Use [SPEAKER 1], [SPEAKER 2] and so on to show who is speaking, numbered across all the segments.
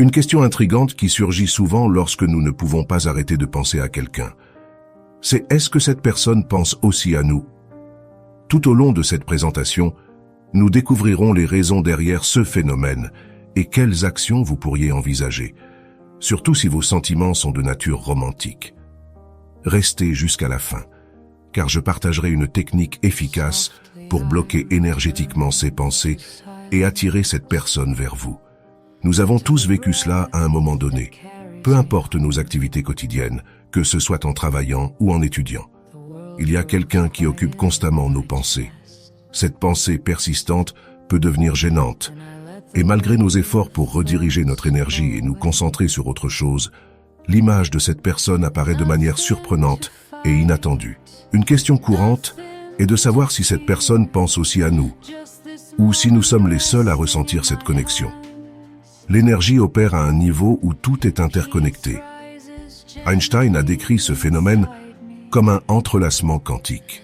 [SPEAKER 1] Une question intrigante qui surgit souvent lorsque nous ne pouvons pas arrêter de penser à quelqu'un. C'est est-ce que cette personne pense aussi à nous? Tout au long de cette présentation, nous découvrirons les raisons derrière ce phénomène et quelles actions vous pourriez envisager, surtout si vos sentiments sont de nature romantique. Restez jusqu'à la fin, car je partagerai une technique efficace pour bloquer énergétiquement ces pensées et attirer cette personne vers vous. Nous avons tous vécu cela à un moment donné, peu importe nos activités quotidiennes, que ce soit en travaillant ou en étudiant. Il y a quelqu'un qui occupe constamment nos pensées. Cette pensée persistante peut devenir gênante, et malgré nos efforts pour rediriger notre énergie et nous concentrer sur autre chose, l'image de cette personne apparaît de manière surprenante et inattendue. Une question courante est de savoir si cette personne pense aussi à nous, ou si nous sommes les seuls à ressentir cette connexion. L'énergie opère à un niveau où tout est interconnecté. Einstein a décrit ce phénomène comme un entrelacement quantique.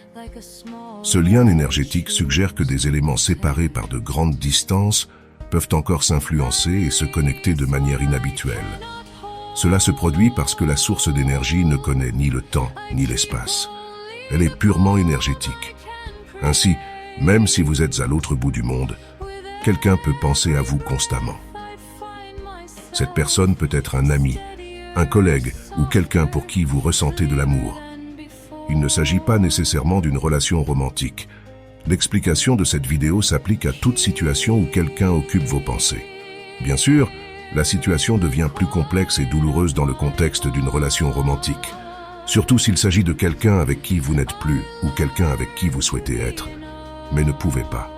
[SPEAKER 1] Ce lien énergétique suggère que des éléments séparés par de grandes distances peuvent encore s'influencer et se connecter de manière inhabituelle. Cela se produit parce que la source d'énergie ne connaît ni le temps ni l'espace. Elle est purement énergétique. Ainsi, même si vous êtes à l'autre bout du monde, quelqu'un peut penser à vous constamment. Cette personne peut être un ami, un collègue ou quelqu'un pour qui vous ressentez de l'amour. Il ne s'agit pas nécessairement d'une relation romantique. L'explication de cette vidéo s'applique à toute situation où quelqu'un occupe vos pensées. Bien sûr, la situation devient plus complexe et douloureuse dans le contexte d'une relation romantique, surtout s'il s'agit de quelqu'un avec qui vous n'êtes plus ou quelqu'un avec qui vous souhaitez être, mais ne pouvez pas.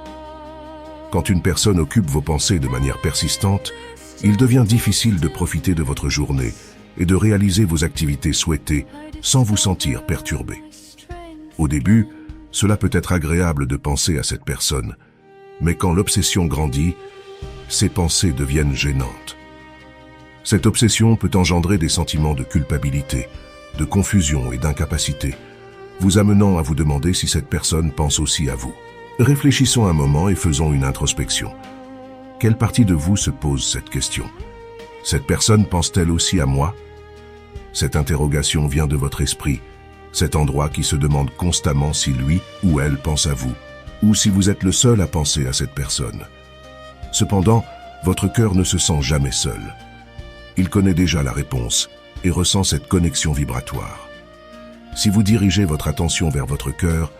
[SPEAKER 1] Quand une personne occupe vos pensées de manière persistante, il devient difficile de profiter de votre journée et de réaliser vos activités souhaitées sans vous sentir perturbé. Au début, cela peut être agréable de penser à cette personne, mais quand l'obsession grandit, ces pensées deviennent gênantes. Cette obsession peut engendrer des sentiments de culpabilité, de confusion et d'incapacité, vous amenant à vous demander si cette personne pense aussi à vous. Réfléchissons un moment et faisons une introspection. Quelle partie de vous se pose cette question? Cette personne pense-t-elle aussi à moi? Cette interrogation vient de votre esprit, cet endroit qui se demande constamment si lui ou elle pense à vous, ou si vous êtes le seul à penser à cette personne. Cependant, votre cœur ne se sent jamais seul. Il connaît déjà la réponse et ressent cette connexion vibratoire. Si vous dirigez votre attention vers votre cœur,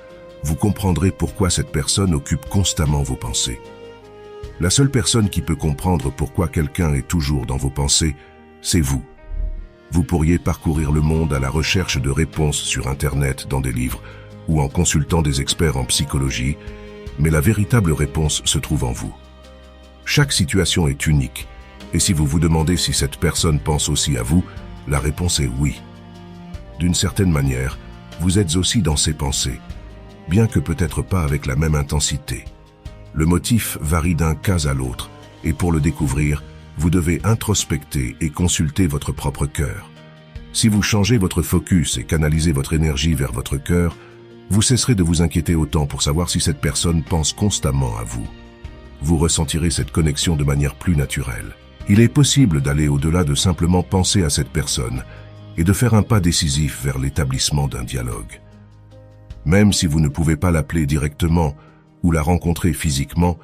[SPEAKER 1] vous comprendrez pourquoi cette personne occupe constamment vos pensées. La seule personne qui peut comprendre pourquoi quelqu'un est toujours dans vos pensées, c'est vous. Vous pourriez parcourir le monde à la recherche de réponses sur Internet, dans des livres, ou en consultant des experts en psychologie, mais la véritable réponse se trouve en vous. Chaque situation est unique, et si vous vous demandez si cette personne pense aussi à vous, la réponse est oui. D'une certaine manière, vous êtes aussi dans ses pensées, bien que peut-être pas avec la même intensité. Le motif varie d'un cas à l'autre, et pour le découvrir, vous devez introspecter et consulter votre propre cœur. Si vous changez votre focus et canalisez votre énergie vers votre cœur, vous cesserez de vous inquiéter autant pour savoir si cette personne pense constamment à vous. Vous ressentirez cette connexion de manière plus naturelle. Il est possible d'aller au-delà de simplement penser à cette personne et de faire un pas décisif vers l'établissement d'un dialogue. Même si vous ne pouvez pas l'appeler directement ou la rencontrer physiquement,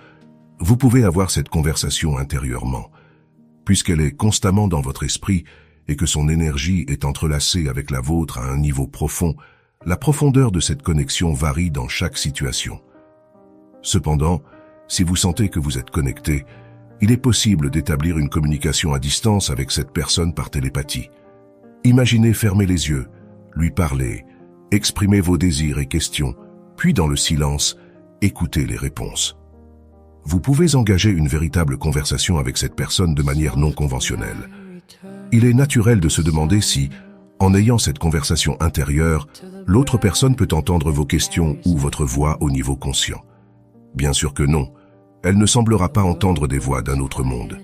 [SPEAKER 1] vous pouvez avoir cette conversation intérieurement. Puisqu'elle est constamment dans votre esprit et que son énergie est entrelacée avec la vôtre à un niveau profond, la profondeur de cette connexion varie dans chaque situation. Cependant, si vous sentez que vous êtes connecté, il est possible d'établir une communication à distance avec cette personne par télépathie. Imaginez fermer les yeux, lui parler, exprimer vos désirs et questions, puis dans le silence, écoutez les réponses. Vous pouvez engager une véritable conversation avec cette personne de manière non conventionnelle. Il est naturel de se demander si, en ayant cette conversation intérieure, l'autre personne peut entendre vos questions ou votre voix au niveau conscient. Bien sûr que non, elle ne semblera pas entendre des voix d'un autre monde.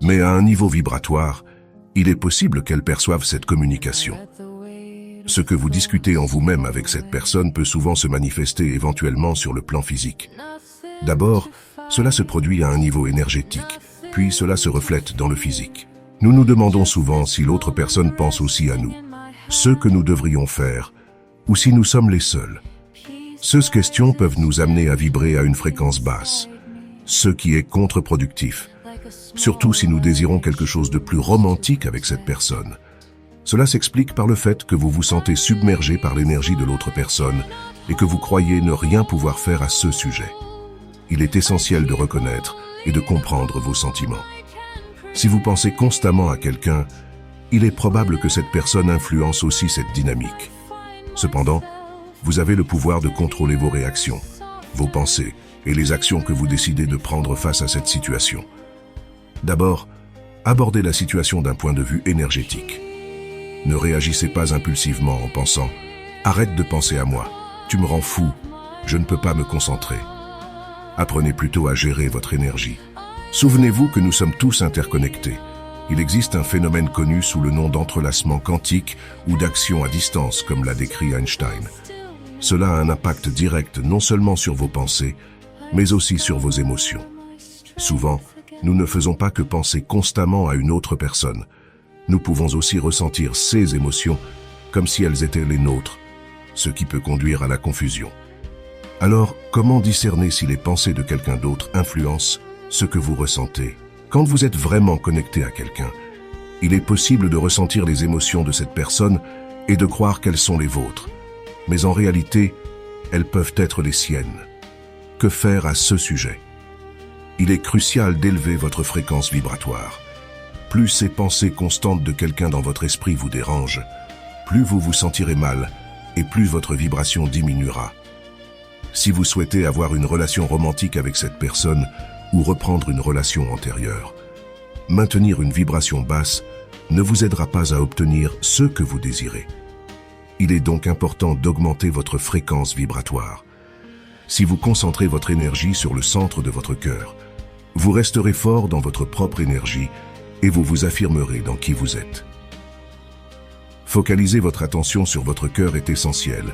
[SPEAKER 1] Mais à un niveau vibratoire, il est possible qu'elle perçoive cette communication. Ce que vous discutez en vous-même avec cette personne peut souvent se manifester éventuellement sur le plan physique. D'abord, cela se produit à un niveau énergétique, puis cela se reflète dans le physique. Nous nous demandons souvent si l'autre personne pense aussi à nous, ce que nous devrions faire, ou si nous sommes les seuls. Ces questions peuvent nous amener à vibrer à une fréquence basse, ce qui est contre-productif, surtout si nous désirons quelque chose de plus romantique avec cette personne. Cela s'explique par le fait que vous vous sentez submergé par l'énergie de l'autre personne et que vous croyez ne rien pouvoir faire à ce sujet. Il est essentiel de reconnaître et de comprendre vos sentiments. Si vous pensez constamment à quelqu'un, il est probable que cette personne influence aussi cette dynamique. Cependant, vous avez le pouvoir de contrôler vos réactions, vos pensées et les actions que vous décidez de prendre face à cette situation. D'abord, abordez la situation d'un point de vue énergétique. Ne réagissez pas impulsivement en pensant « Arrête de penser à moi, tu me rends fou, je ne peux pas me concentrer ». Apprenez plutôt à gérer votre énergie. Souvenez-vous que nous sommes tous interconnectés. Il existe un phénomène connu sous le nom d'entrelacement quantique ou d'action à distance, comme l'a décrit Einstein. Cela a un impact direct non seulement sur vos pensées, mais aussi sur vos émotions. Souvent, nous ne faisons pas que penser constamment à une autre personne. Nous pouvons aussi ressentir ces émotions comme si elles étaient les nôtres, ce qui peut conduire à la confusion. Alors, comment discerner si les pensées de quelqu'un d'autre influencent ce que vous ressentez? Quand vous êtes vraiment connecté à quelqu'un, il est possible de ressentir les émotions de cette personne et de croire qu'elles sont les vôtres. Mais en réalité, elles peuvent être les siennes. Que faire à ce sujet? Il est crucial d'élever votre fréquence vibratoire. Plus ces pensées constantes de quelqu'un dans votre esprit vous dérangent, plus vous vous sentirez mal et plus votre vibration diminuera. Si vous souhaitez avoir une relation romantique avec cette personne ou reprendre une relation antérieure, maintenir une vibration basse ne vous aidera pas à obtenir ce que vous désirez. Il est donc important d'augmenter votre fréquence vibratoire. Si vous concentrez votre énergie sur le centre de votre cœur, vous resterez fort dans votre propre énergie et vous vous affirmerez dans qui vous êtes. Focaliser votre attention sur votre cœur est essentiel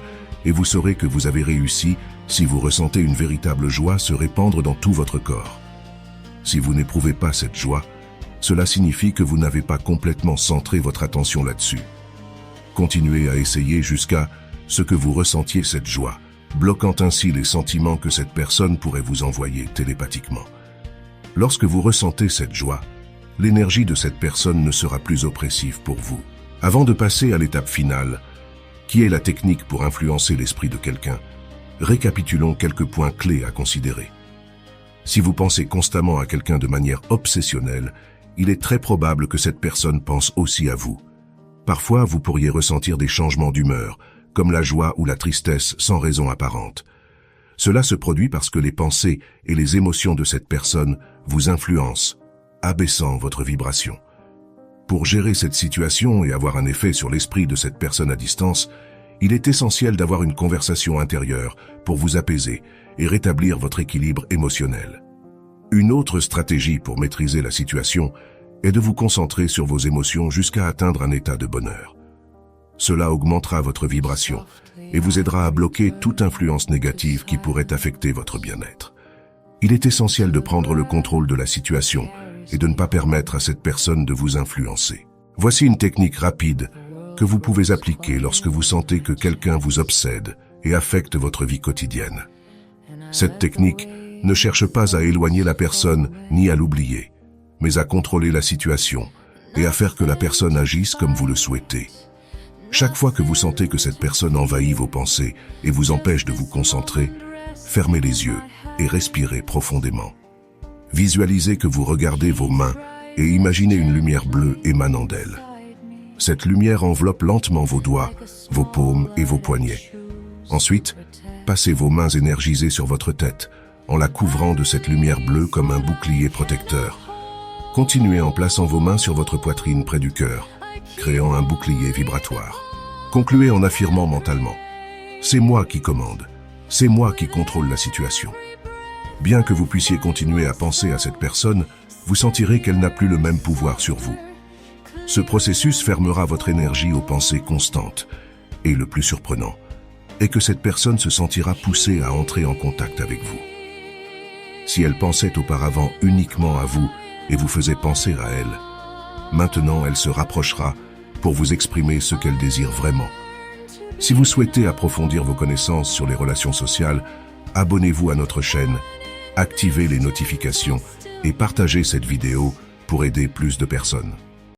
[SPEAKER 1] et vous saurez que vous avez réussi si vous ressentez une véritable joie se répandre dans tout votre corps. Si vous n'éprouvez pas cette joie, cela signifie que vous n'avez pas complètement centré votre attention là-dessus. Continuez à essayer jusqu'à ce que vous ressentiez cette joie, bloquant ainsi les sentiments que cette personne pourrait vous envoyer télépathiquement. Lorsque vous ressentez cette joie, l'énergie de cette personne ne sera plus oppressive pour vous. Avant de passer à l'étape finale, qui est la technique pour influencer l'esprit de quelqu'un, récapitulons quelques points clés à considérer. Si vous pensez constamment à quelqu'un de manière obsessionnelle, il est très probable que cette personne pense aussi à vous. Parfois, vous pourriez ressentir des changements d'humeur, comme la joie ou la tristesse sans raison apparente. Cela se produit parce que les pensées et les émotions de cette personne vous influencent, abaissant votre vibration. Pour gérer cette situation et avoir un effet sur l'esprit de cette personne à distance, il est essentiel d'avoir une conversation intérieure pour vous apaiser et rétablir votre équilibre émotionnel. Une autre stratégie pour maîtriser la situation est de vous concentrer sur vos émotions jusqu'à atteindre un état de bonheur. Cela augmentera votre vibration et vous aidera à bloquer toute influence négative qui pourrait affecter votre bien-être. Il est essentiel de prendre le contrôle de la situation et de ne pas permettre à cette personne de vous influencer. Voici une technique rapide que vous pouvez appliquer lorsque vous sentez que quelqu'un vous obsède et affecte votre vie quotidienne. Cette technique ne cherche pas à éloigner la personne ni à l'oublier, mais à contrôler la situation et à faire que la personne agisse comme vous le souhaitez. Chaque fois que vous sentez que cette personne envahit vos pensées et vous empêche de vous concentrer, fermez les yeux et respirez profondément. Visualisez que vous regardez vos mains et imaginez une lumière bleue émanant d'elles. Cette lumière enveloppe lentement vos doigts, vos paumes et vos poignets. Ensuite, passez vos mains énergisées sur votre tête, en la couvrant de cette lumière bleue comme un bouclier protecteur. Continuez en plaçant vos mains sur votre poitrine près du cœur, créant un bouclier vibratoire. Concluez en affirmant mentalement « C'est moi qui commande, c'est moi qui contrôle la situation ». Bien que vous puissiez continuer à penser à cette personne, vous sentirez qu'elle n'a plus le même pouvoir sur vous. Ce processus fermera votre énergie aux pensées constantes. Et le plus surprenant est que cette personne se sentira poussée à entrer en contact avec vous. Si elle pensait auparavant uniquement à vous et vous faisait penser à elle, Maintenant, elle se rapprochera pour vous exprimer ce qu'elle désire vraiment. Si vous souhaitez approfondir vos connaissances sur les relations sociales, abonnez-vous à notre chaîne, activez les notifications et partagez cette vidéo pour aider plus de personnes.